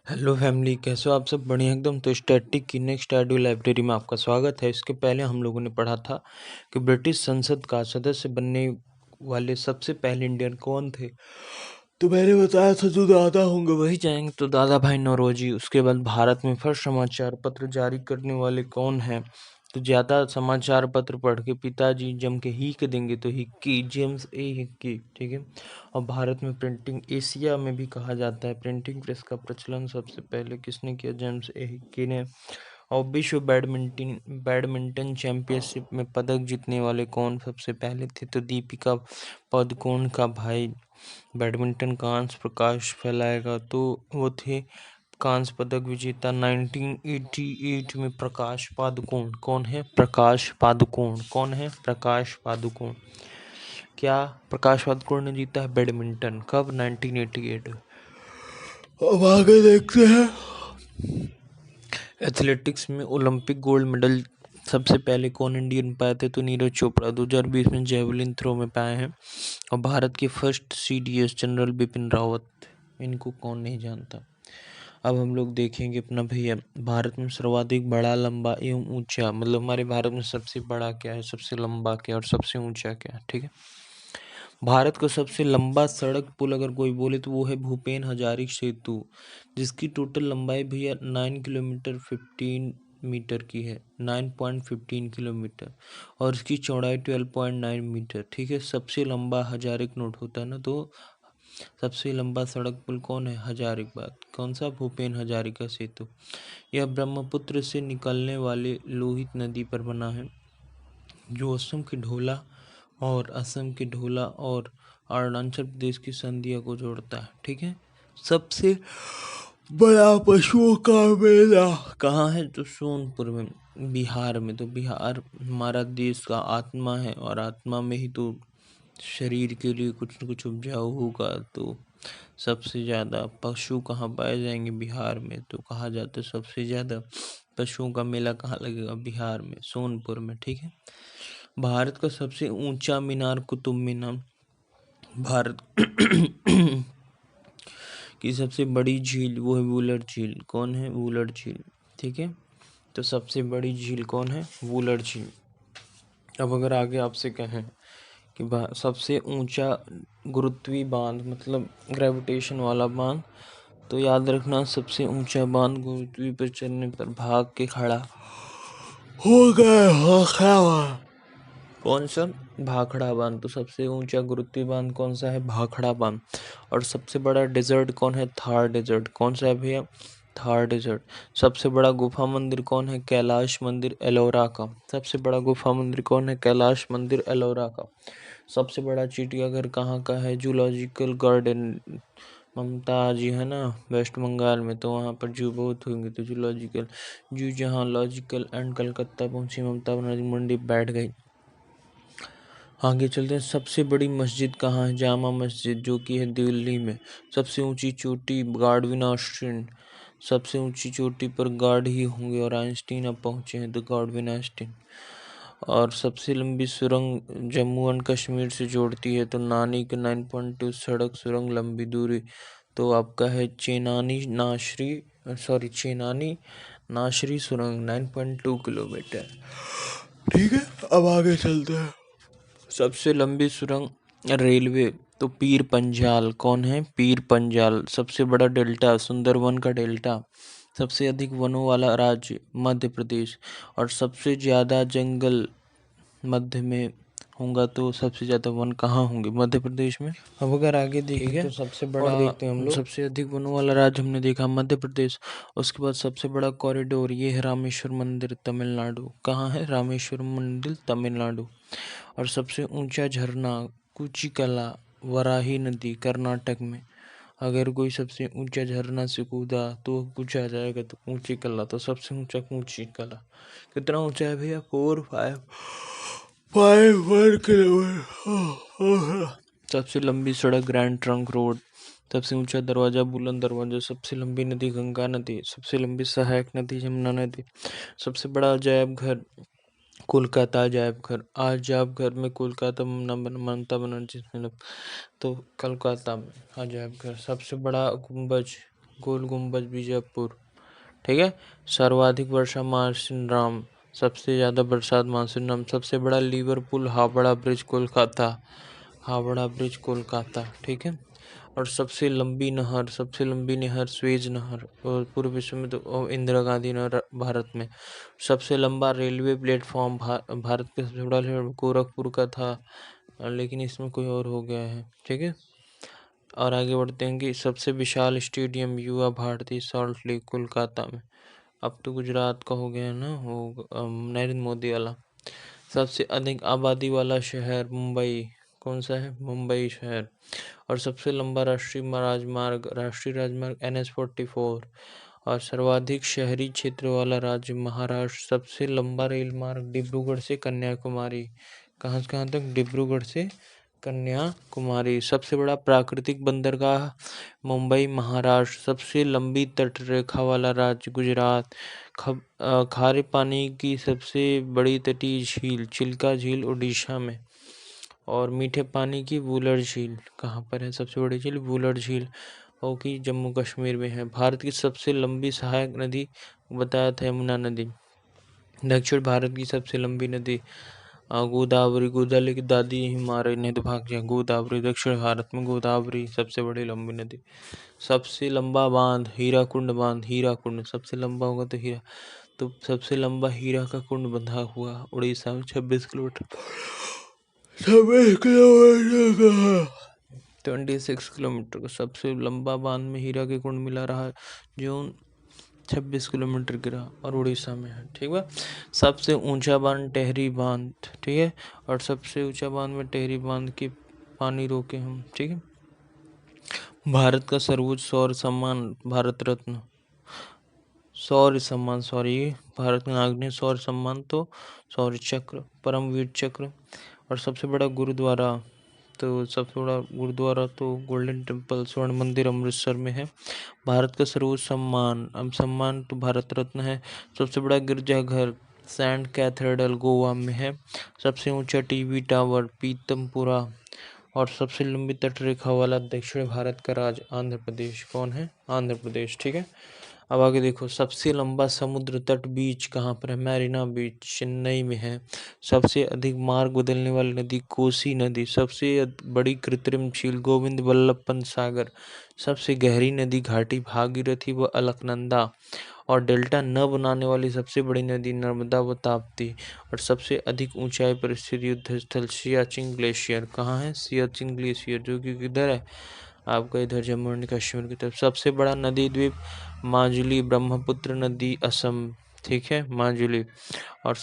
Hello family, कैसे हो आप सब? बढ़िया एकदम। तो स्टैटिक की नेक्स्ट ऑडियो लाइब्रेरी में आपका स्वागत है। इसके पहले हम लोगों ने पढ़ा था कि ब्रिटिश संसद का सदस्य बनने वाले सबसे पहले इंडियन कौन थे। तो मैंने बताया था जो दादा होंगे वही जाएंगे, तो दादा भाई नौरोजी। उसके बाद भारत में फर्स्ट समाचार पत्र जारी करने वाले कौन हैं? तो ज़्यादा समाचार पत्र पढ़ के पिताजी जम के ही के देंगे, तो हिक्की, जेम्स ए हिक्की। ठीक है। और भारत में प्रिंटिंग एशिया में भी कहा जाता है। प्रिंटिंग प्रेस का प्रचलन सबसे पहले किसने किया? जेम्स ए हिक्की ने। और विश्व बैडमिंटन चैंपियनशिप में पदक जीतने वाले कौन सबसे पहले थे? तो दीपिका पादुकोण का भाई बैडमिंटन कांस्य प्रकाश फैलाएगा, तो वो थे कांस्य पदक विजेता 1988 में प्रकाश पादुकोण। कौन है? प्रकाश पादुकोण। कौन है? प्रकाश पादुकोण। क्या प्रकाश पादुकोण ने जीता है बैडमिंटन? कब? 1988। अब आगे देखते हैं। एथलेटिक्स में ओलंपिक गोल्ड मेडल सबसे पहले कौन इंडियन पाए थे? तो नीरज चोपड़ा 2020 में जेवलिन थ्रो में पाए हैं। और भारत के first CDS general Bipin Rawat, इनको कौन नहीं जानता। अब हम लोग देखेंगे अपना भैया, भारत में सर्वाधिक बड़ा, लंबा एवं ऊंचा, मतलब हमारे भारत में सबसे बड़ा क्या है, सबसे लंबा क्या है और सबसे ऊंचा क्या है। ठीक है। भारत का सबसे लंबा सड़क पुल अगर कोई बोले तो वो है भूपेन हजारिका सेतु, जिसकी टोटल लंबाई भैया 9 किलोमीटर 15 मीटर की है। 9.15 किलोमीटर। और इसकी चौड़ाई 12.9 मीटर। ठीक है। सबसे लंबा हजारिक नोट होता है ना, तो सबसे लंबा सड़क पुल कौन है? हजारीबाग। कौन सा? भूपेन हजारिका सेतु। यह ब्रह्मपुत्र से निकलने वाले लोहित नदी पर बना है, जो असम के ढोला और अरुणाचल प्रदेश की संधिया को जोड़ता है। ठीक है। सबसे बड़ा पशुओं का मेला कहाँ है? तो सोनपुर में, बिहार में। तो बिहार हमारा देश का आत्मा है, और आत्मा में ही तो शरीर के लिए कुछ न कुछ उपजाऊ होगा। तो सबसे ज़्यादा पशु कहाँ पाए जाएंगे? बिहार में। तो कहा जाता है सबसे ज़्यादा पशुओं का मेला कहाँ लगेगा? बिहार में, सोनपुर में। ठीक है। भारत का सबसे ऊंचा मीनार कुतुब मीनार। भारत की सबसे बड़ी झील वो है वुलर झील। कौन है? वुलर झील। ठीक है। तो सबसे बड़ी झील कौन है? वुलर झील। अब अगर आगे आपसे कहें कि सबसे ऊंचा गुरुत्वीय बांध, मतलब ग्रेविटेशन वाला बांध, तो याद रखना सबसे ऊंचा बांध गुरुत्वीय पर चलने पर भाग के खड़ा हो गए भाखड़ा बांध। कौन सा? भाखड़ा बांध। तो सबसे ऊंचा गुरुत्वीय बांध कौन सा है? भाखड़ा बांध। और सबसे बड़ा डेजर्ट कौन है? थार डेजर्ट। कौन सा है भैया? थार डेजर्ट। सबसे बड़ा गुफा मंदिर कौन है? कैलाश मंदिर एलोरा का। सबसे बड़ा गुफा मंदिर कौन है? कैलाश मंदिर एलोरा का। सबसे बड़ा चिड़ियाघर कहाँ का है? Zoological garden. ममता जी है ना वेस्ट बंगाल में, तो वहाँ पर जू बहुत होंगे, तो जूलॉजिकल जू जहाँ लॉजिकल एंड कलकत्ता पहुंची ममता बनर्जी मंडी बैठ गई। आगे चलते हैं। सबसे बड़ी मस्जिद कहाँ है? जामा मस्जिद, जो कि है दिल्ली में। सबसे ऊंची चोटी गार्डविन आइंस्टीन। सबसे ऊंची चोटी पर गार्ड ही होंगे, और आइंस्टीन अब पहुंचे हैं, तो गार्डविन आइंस्टीन। और सबसे लंबी सुरंग जम्मू एंड कश्मीर से जोड़ती है, तो नानी के 9.2 सड़क सुरंग लंबी दूरी, तो आपका है चेनानी नाशरी सुरंग 9.2 किलोमीटर। ठीक है। अब आगे चलते हैं। सबसे लंबी सुरंग रेलवे, तो पीर पंजाल। कौन है? पीर पंजाल। सबसे बड़ा डेल्टा सुंदरवन का डेल्टा। सबसे अधिक वनों वाला राज्य मध्य प्रदेश। और सबसे ज़्यादा जंगल मध्य में होगा, तो सबसे ज़्यादा वन कहाँ होंगे? मध्य प्रदेश में। अब अगर आगे देखें तो सबसे बड़ा, देखते हैं हम लोग, सबसे अधिक वनों वाला राज्य हमने देखा मध्य प्रदेश। उसके बाद सबसे बड़ा कॉरिडोर ये है रामेश्वर मंदिर तमिलनाडु। कहाँ है? रामेश्वर मंदिर तमिलनाडु। और सबसे ऊंचा झरना कुचिकला वराही नदी कर्नाटक में। अगर कोई सबसे ऊंचा झरना से कूदा तो कुछ आ जाएगा, तो कुचिकला। तो सबसे ऊंचा कुचिकला। कितना ऊंचा है भैया? 4.51 किलोमीटर। सबसे लंबी सड़क ग्रैंड ट्रंक रोड। सबसे ऊंचा दरवाजा बुलंद दरवाजा। सबसे लंबी नदी गंगा नदी। सबसे लंबी सहायक नदी यमुना नदी। सबसे बड़ा अजायब घर कोलकाता अजायब घर। अजायब घर में कोलकाता ममता बनर्जी, तो कोलकाता में अजायब घर। सबसे बड़ा गुम्बज गोल गुम्बज बीजापुर, ठीक है। सर्वाधिक वर्षा मानसून राम, सबसे ज़्यादा बरसात मानसून राम। सबसे बड़ा Liverpool Howrah bridge Kolkata, Howrah bridge Kolkata, ठीक है। और सबसे लंबी नहर स्वेज नहर, और पूरे विश्व में तो इंदिरा गांधी नहर भारत में। सबसे लंबा रेलवे प्लेटफॉर्म भारत के सबसे बड़ा गोरखपुर का था, लेकिन इसमें कोई और हो गया है, ठीक है। और आगे बढ़ते हैं कि सबसे विशाल स्टेडियम युवा भारती सॉल्ट लेक कोलकाता में, अब तो गुजरात का हो गया ना वो नरेंद्र मोदी वाला। सबसे अधिक आबादी वाला शहर मुंबई, कौन सा है? मुंबई शहर। और सबसे लंबा राष्ट्रीय राजमार्ग NH-44। और सर्वाधिक शहरी क्षेत्र वाला राज्य महाराष्ट्र। सबसे लंबा रेल मार्ग डिब्रूगढ़ से कन्याकुमारी, कहाँ से कहाँ तक? डिब्रूगढ़ से कन्याकुमारी। सबसे बड़ा प्राकृतिक बंदरगाह मुंबई महाराष्ट्र। सबसे लंबी तट रेखा वाला राज्य गुजरात। खारे पानी की सबसे बड़ी तटीय झील चिल्का झील उड़ीसा में। और मीठे पानी की वुलर झील कहाँ पर है? सबसे बड़ी झील वुलर झील वो की जम्मू कश्मीर में है। भारत की सबसे लंबी सहायक नदी बताया था यमुना नदी। दक्षिण भारत की सबसे लंबी नदी गोदावरी, गोदावरी की दादी हमारे नहीं तो भाग जाए। गोदावरी दक्षिण भारत में, गोदावरी सबसे बड़ी लंबी नदी। सबसे लंबा बांध हीराकुंड बांध, हीराकुंड सबसे लंबा होगा तो हीरा, तो सबसे लंबा हीरा का कुंड बंधा हुआ उड़ीसा में 26 किलोमीटर। 26 किलोमीटर का सबसे लंबा बांध में हीरा के कुंड मिला रहा है, जो 26 किलोमीटर गिरा और उड़ीसा में है, ठीक है। सबसे ऊंचा बांध टेहरी बांध, ठीक है। और सबसे ऊंचा बांध में टेहरी बांध के पानी रोके हम, ठीक है। भारत का सर्वोच्च सौर सम्मान भारत रत्न, शौर्य सम्मान, भारत का नागरिक सौर सम्मान तो शौर्य चक्र, परमवीर चक्र। और सबसे बड़ा गुरुद्वारा, तो सबसे बड़ा गुरुद्वारा तो गोल्डन टेम्पल स्वर्ण मंदिर अमृतसर में है। भारत का सर्वोच्च सम्मान तो भारत रत्न है। सबसे बड़ा गिरजाघर सेंट कैथेड्रल गोवा में है। सबसे ऊंचा टीवी टावर पीतमपुरा। और सबसे लंबी तटरेखा वाला दक्षिण भारत का राज्य आंध्र प्रदेश, कौन है? आंध्र प्रदेश, ठीक है। अब आगे देखो, सबसे लंबा समुद्र तट बीच कहाँ पर है? मैरीना बीच चेन्नई में है। सबसे अधिक मार्ग बदलने वाली नदी कोसी नदी। सबसे बड़ी कृत्रिम झील गोविंद वल्लभ पंत सागर। सबसे गहरी नदी घाटी भागीरथी व अलकनंदा। और डेल्टा न बनाने वाली सबसे बड़ी नदी नर्मदा व ताप्ती। और सबसे अधिक ऊंचाई पर स्थित युद्ध स्थल सियाचिन ग्लेशियर, कहाँ है? सियाचिन ग्लेशियर, जो कि किधर है? आपका इधर जम्मू एंड कश्मीर की तरफ। सबसे बड़ा नदी द्वीप माजुली, ब्रह्मपुत्र नदी असम, ठीक है, माजुली। और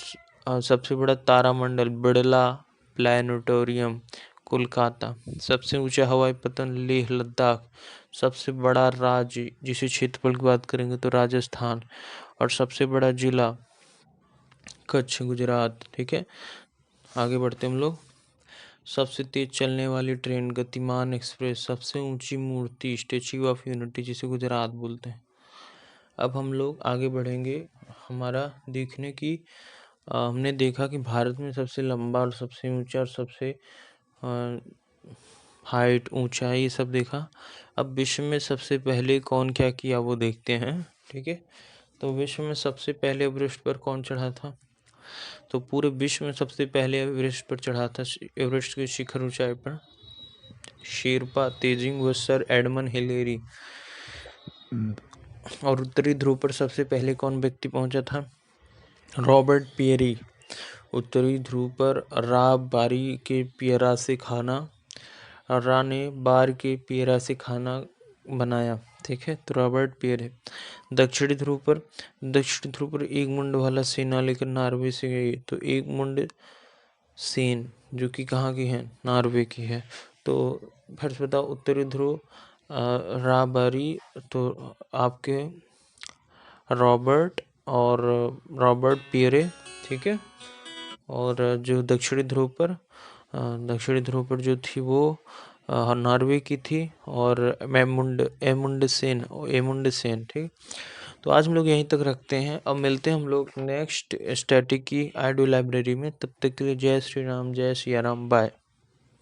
सबसे बड़ा तारामंडल बिड़ला प्लानिटोरियम कोलकाता। सबसे ऊंचा हवाई पतन लेह लद्दाख। सबसे बड़ा राज्य जिसे क्षेत्रफल की बात करेंगे तो राजस्थान। और सबसे बड़ा जिला कच्छ गुजरात, ठीक है। आगे बढ़ते हम लोग। सबसे तेज चलने वाली ट्रेन गतिमान एक्सप्रेस। सबसे ऊंची मूर्ति स्टेच्यू ऑफ यूनिटी जिसे गुजरात बोलते हैं। अब हम लोग आगे बढ़ेंगे हमारा देखने की हमने देखा कि भारत में सबसे लंबा और सबसे ऊंचा और सबसे हाइट ऊंचाई सब देखा। अब विश्व में सबसे पहले कौन क्या किया वो देखते हैं, ठीक है। तो विश्व में सबसे पहले एवरेस्ट पर कौन चढ़ा था? तो पूरे विश्व में सबसे पहले एवरेस्ट पर चढ़ा था, एवरेस्ट के शिखर ऊंचाई पर, शेरपा तेजिंग व सर एडमंड हिलेरी। और उत्तरी ध्रुव पर सबसे पहले कौन व्यक्ति पहुंचा था? Robert Peary. उत्तरी ध्रुव पर रा बारी के पियरा से खाना, रा ने बार के पियरा से खाना बनाया, ठीक है, तो रॉबर्ट पियर है। दक्षिणी ध्रुव पर एक मुंड वाला सेना लेकर नॉर्वे से गई, तो एक मुंड सेन जो कि कहाँ की है? नॉर्वे की है। तो फिर से बताओ, उत्तरी ध्रुव राबारी तो आपके रॉबर्ट पियरे, ठीक है। और जो दक्षिणी ध्रुव पर जो थी वो नॉर्वे की थी, और एमुंड सेन, ठीक। तो आज हम लोग यहीं तक रखते हैं। अब मिलते हैं हम लोग नेक्स्ट स्टैटिक की ऑडियो लाइब्रेरी में। तब तक के लिए जय श्री राम, जय सिया राम, बाय।